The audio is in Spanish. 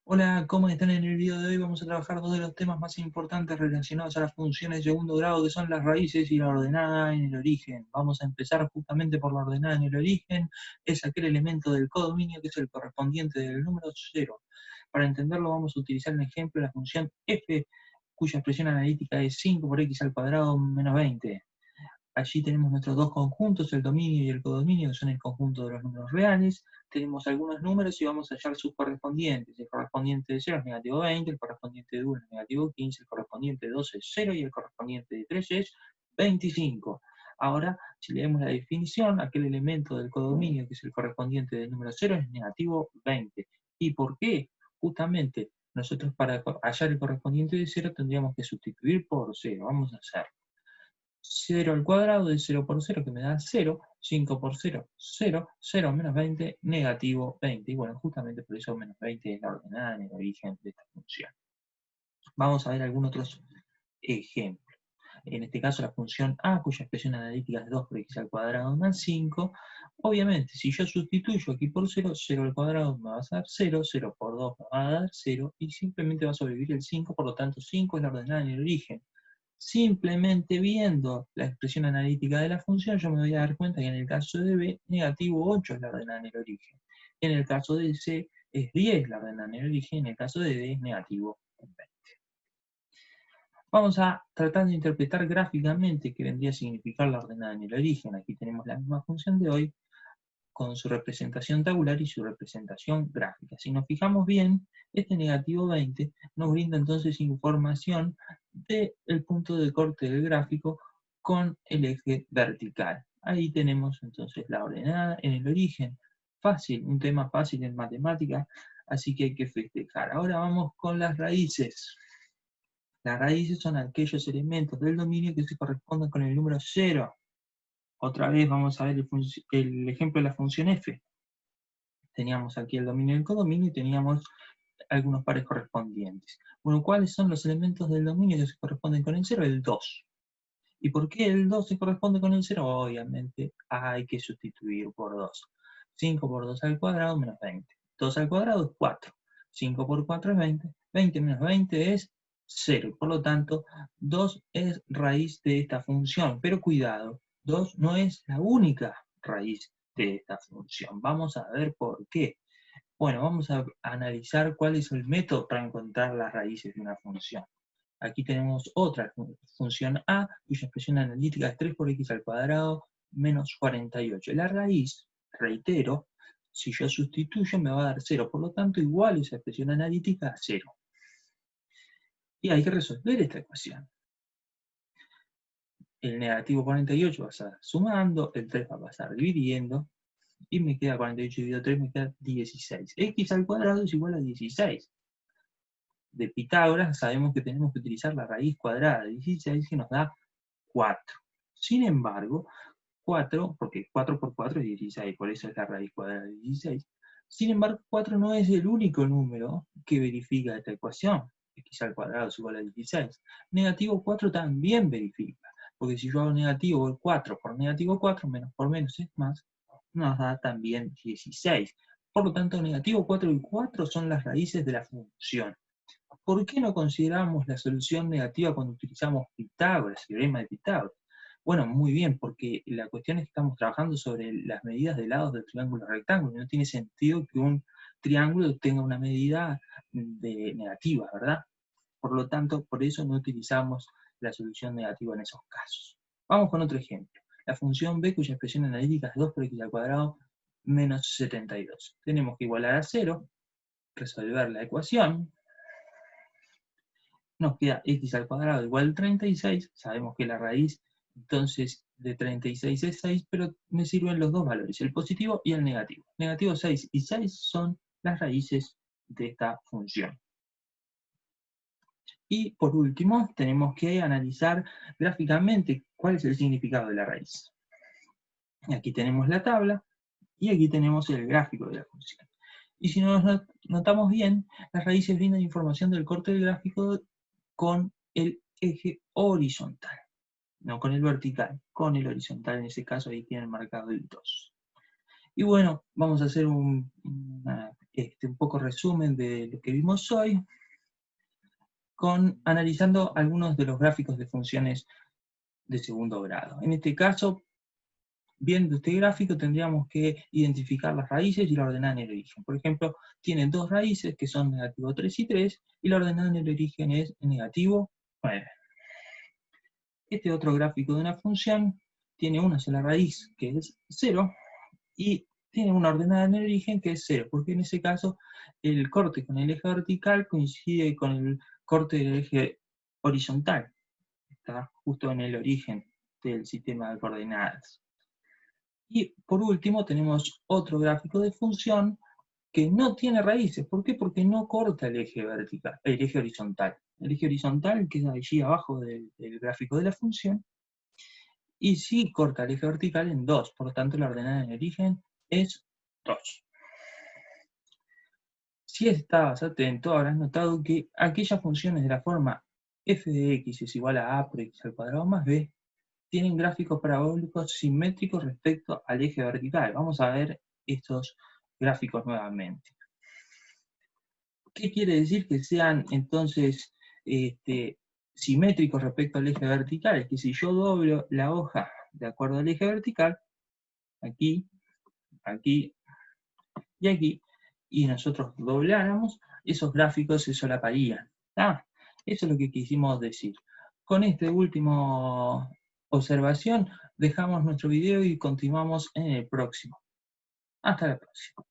Hola, ¿cómo están? En el video de hoy vamos a trabajar dos de los temas más importantes relacionados a las funciones de segundo grado, que son las raíces y la ordenada en el origen. Vamos a empezar justamente por la ordenada en el origen. Es aquel elemento del codominio que es el correspondiente del número 0. Para entenderlo vamos a utilizar un ejemplo de la función f, cuya expresión analítica es 5 por x al cuadrado menos 20. Allí tenemos nuestros dos conjuntos, el dominio y el codominio, que son el conjunto de los números reales. Tenemos algunos números y vamos a hallar sus correspondientes. El correspondiente de 0 es negativo 20, el correspondiente de 1 es negativo 15, el correspondiente de 2 es 0 y el correspondiente de 3 es 25. Ahora, si leemos la definición, aquel elemento del codominio, que es el correspondiente del número 0, es negativo 20. ¿Y por qué? Justamente, nosotros para hallar el correspondiente de 0 tendríamos que sustituir por 0. Vamos a hacer 0 al cuadrado de 0 por 0, que me da 0, 5 por 0, 0, 0 menos 20, negativo 20. Y bueno, justamente por eso menos 20 es la ordenada en el origen de esta función. Vamos a ver algunos otros ejemplos. En este caso la función a, cuya expresión analítica es 2 por x al cuadrado más 5. Obviamente, si yo sustituyo aquí por 0, 0 al cuadrado me va a dar 0, 0 por 2 me va a dar 0, y simplemente va a sobrevivir el 5, por lo tanto 5 es la ordenada en el origen. Simplemente viendo la expresión analítica de la función, yo me voy a dar cuenta que en el caso de B, negativo 8 es la ordenada en el origen. En el caso de C, es 10 la ordenada en el origen. En el caso de D, es negativo 20. Vamos a tratar de interpretar gráficamente qué vendría a significar la ordenada en el origen. Aquí tenemos la misma función de hoy, con su representación tabular y su representación gráfica. Si nos fijamos bien, este negativo 20 nos brinda entonces información del punto de corte del gráfico con el eje vertical. Ahí tenemos entonces la ordenada en el origen. Fácil, un tema fácil en matemática, así que hay que festejar. Ahora vamos con las raíces. Las raíces son aquellos elementos del dominio que se corresponden con el número 0. Otra vez vamos a ver el ejemplo de la función f. Teníamos aquí el dominio y el codominio y teníamos algunos pares correspondientes. Bueno, ¿cuáles son los elementos del dominio que se corresponden con el 0? El 2. ¿Y por qué el 2 se corresponde con el 0? Obviamente hay que sustituir por 2. 5 por 2 al cuadrado menos 20. 2 al cuadrado es 4. 5 por 4 es 20. 20 menos 20 es 0. Por lo tanto, 2 es raíz de esta función. Pero cuidado, 2 no es la única raíz de esta función. Vamos a ver por qué. Bueno, vamos a analizar cuál es el método para encontrar las raíces de una función. Aquí tenemos otra función a, cuya expresión analítica es 3 por x al cuadrado menos 48. La raíz, reitero, si yo sustituyo me va a dar 0, por lo tanto igual esa expresión analítica a 0. Y hay que resolver esta ecuación. El negativo 48 va a estar sumando, el 3 va a pasar dividiendo, y me queda 48 dividido 3, me queda 16. X al cuadrado es igual a 16. De Pitágoras sabemos que tenemos que utilizar la raíz cuadrada de 16, que nos da 4. Sin embargo, 4, porque 4 por 4 es 16, por eso es la raíz cuadrada de 16. Sin embargo, 4 no es el único número que verifica esta ecuación. X al cuadrado es igual a 16. Negativo 4 también verifica, porque si yo hago negativo 4 por negativo 4, menos por menos es más, nos da también 16. Por lo tanto, negativo 4 y 4 son las raíces de la función. ¿Por qué no consideramos la solución negativa cuando utilizamos Pitágoras, el teorema de Pitágoras? Bueno, muy bien, porque la cuestión es que estamos trabajando sobre las medidas de lados del triángulo rectángulo. No tiene sentido que un triángulo tenga una medida negativa, ¿verdad? Por lo tanto, por eso no utilizamos la solución negativa en esos casos. Vamos con otro ejemplo. La función b, cuya expresión analítica es 2 por x al cuadrado menos 72. Tenemos que igualar a 0, resolver la ecuación. Nos queda x al cuadrado igual a 36, sabemos que la raíz entonces de 36 es 6, pero me sirven los dos valores, el positivo y el negativo. Negativo 6 y 6 son las raíces de esta función. Y por último, tenemos que analizar gráficamente cuál es el significado de la raíz. Aquí tenemos la tabla y aquí tenemos el gráfico de la función. Y si nos notamos bien, las raíces brindan información del corte del gráfico con el eje horizontal, no con el vertical, con el horizontal. En ese caso ahí tienen marcado el 2. Y bueno, vamos a hacer una un poco resumen de lo que vimos hoy, analizando algunos de los gráficos de funciones de segundo grado. En este caso, viendo este gráfico, tendríamos que identificar las raíces y la ordenada en el origen. Por ejemplo, tienen dos raíces que son negativo 3 y 3, y la ordenada en el origen es negativo 9. Este otro gráfico de una función tiene una sola raíz, que es 0, y tiene una ordenada en el origen que es 0, porque en ese caso el corte con el eje vertical coincide con el corte del eje horizontal. Está justo en el origen del sistema de coordenadas. Y por último tenemos otro gráfico de función que no tiene raíces. ¿Por qué? Porque no corta el eje vertical, el eje horizontal. El eje horizontal queda allí abajo del gráfico de la función, y sí corta el eje vertical en 2, por lo tanto la ordenada en el origen es 2. Si estabas atento, habrás notado que aquellas funciones de la forma f de x es igual a a por x al cuadrado más b tienen gráficos parabólicos simétricos respecto al eje vertical. Vamos a ver estos gráficos nuevamente. ¿Qué quiere decir que sean entonces simétricos respecto al eje vertical? Es que si yo doblo la hoja de acuerdo al eje vertical, aquí, aquí y aquí, y nosotros dobláramos, esos gráficos se solaparían. ¿Ah? Eso es lo que quisimos decir. Con esta última observación, dejamos nuestro video y continuamos en el próximo. Hasta la próxima.